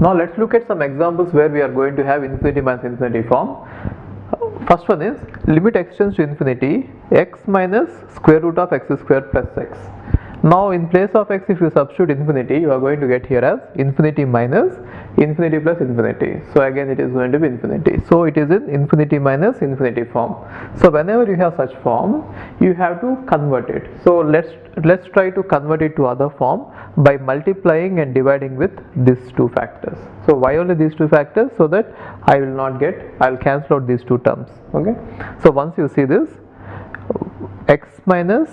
Now let's look at some examples where we are going to have infinity minus infinity form. First one is limit extends to infinity x minus square root of x square plus x. Now in place of x, if you substitute infinity, you are going to get here as infinity minus infinity plus infinity. So again it is going to be infinity. So it is in infinity minus infinity form. So whenever you have such form, you have to convert it. So let's try to convert it to other form by multiplying and dividing with these two factors. So why only these two factors? So that I will cancel out these two terms. Okay. So once you see this, x minus,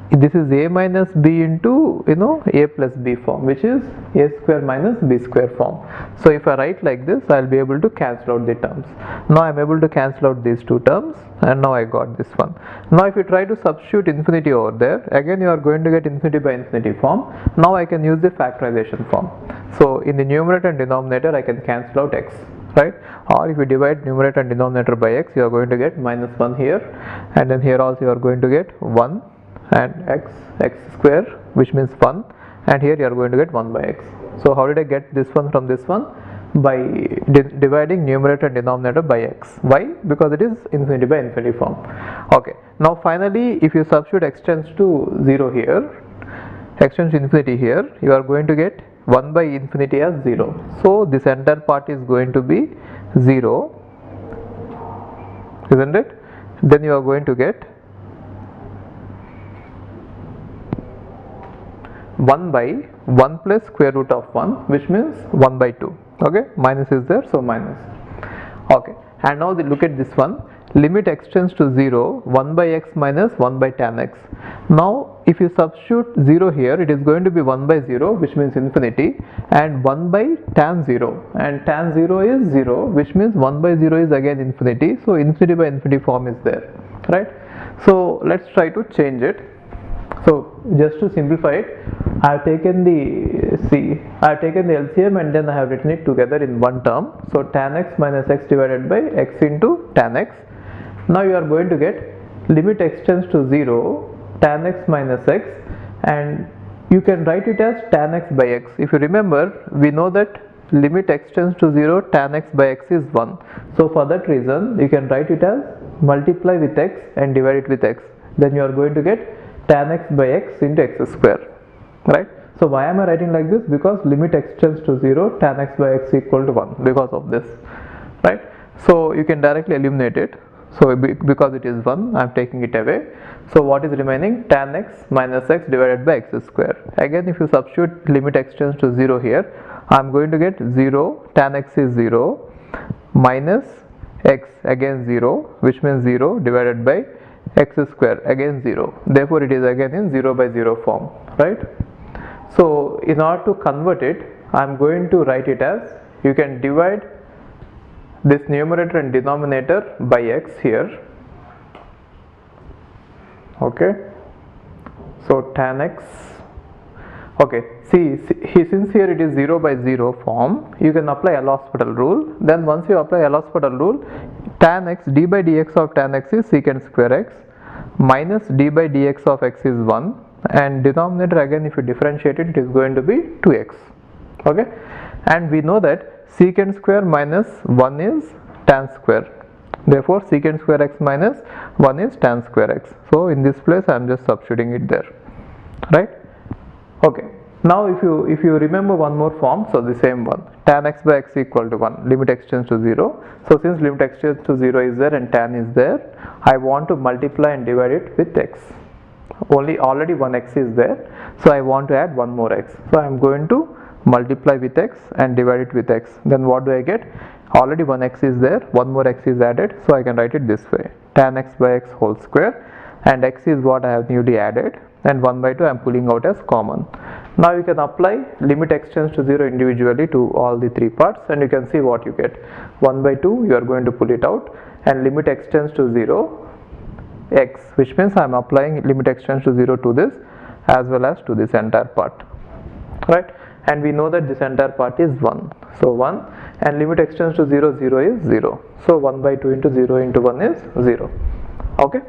this is a minus b into a plus b form, which is a square minus b square form. So if I write like this, I will be able to cancel out the terms. Now I am able to cancel out these two terms, and now I got this one. Now if you try to substitute infinity over there, again you are going to get infinity by infinity form. Now I can use the factorization form. So in the numerator and denominator, I can cancel out x, right? Or if you divide numerator and denominator by x, you are going to get minus 1 here, and then here also you are going to get 1 and x square, which means 1, and here you are going to get 1 by x. So how did I get this one from this one? By dividing numerator and denominator by x. Why? Because it is infinity by infinity form. Okay, now finally if you substitute x tends to 0 here, x tends to infinity here, you are going to get 1 by infinity as 0. So this entire part is going to be 0, isn't it? Then you are going to get 1 by 1 plus square root of 1, which means 1 by 2. Okay, minus is there, so minus. Okay, and now look at this one. Limit x tends to 0, 1 by x minus 1 by tan x. Now if you substitute 0 here, it is going to be 1 by 0, which means infinity, and 1 by tan 0, and tan 0 is 0, which means 1 by 0 is again infinity. So infinity by infinity form is there, right? So let's try to change it. So just to simplify it, I have taken the LCM and then I have written it together in one term. So tan x minus x divided by x into tan x. Now you are going to get limit x tends to 0, tan x minus x, and you can write it as tan x by x. If you remember, we know that limit x tends to 0, tan x by x is 1. So for that reason, you can write it as multiply with x and divide it with x. Then you are going to get tan x by x into x square, right? So why am I writing like this? Because limit x tends to 0, tan x by x equal to 1, because of this, right? So you can directly eliminate it. So because it is 1, I am taking it away. So what is remaining? Tan x minus x divided by x square. Again, if you substitute limit x tends to 0 here, I am going to get 0, tan x is 0, minus x again 0, which means 0 divided by x square, again 0. Therefore it is again in 0 by 0 form, right? So in order to convert it, I am going to write it as, you can divide this numerator and denominator by x here. Okay, so tan x. Okay, since here it is 0 by 0 form, you can apply L'Hospital rule. Then once you apply L'Hospital rule, tan x, d by dx of tan x is secant square x, minus d by dx of x is 1, and denominator again if you differentiate it, it is going to be 2x. Okay, and we know that secant square minus 1 is tan square. Therefore secant square x minus 1 is tan square x. So in this place I am just substituting it there, right? Okay, now if you remember one more form, so the same one, tan x by x equal to 1, limit x tends to 0. So since limit x tends to 0 is there and tan is there, I want to multiply and divide it with x. Already one x is there, so I want to add one more x. So I am going to multiply with x and divide it with x. Then what do I get? Already one x is there, one more x is added, so I can write it this way, tan x by x whole square, and x is what I have newly added, and 1 by 2 I am pulling out as common. Now you can apply limit x tends to 0 individually to all the three parts, and you can see what you get. 1 by 2 you are going to pull it out, and limit x tends to 0 x, which means I am applying limit x tends to 0 to this as well as to this entire part, right? And we know that this entire part is 1, so 1, and limit x tends to 0, 0 is 0, so 1 by 2 into 0 into 1 is 0. Okay.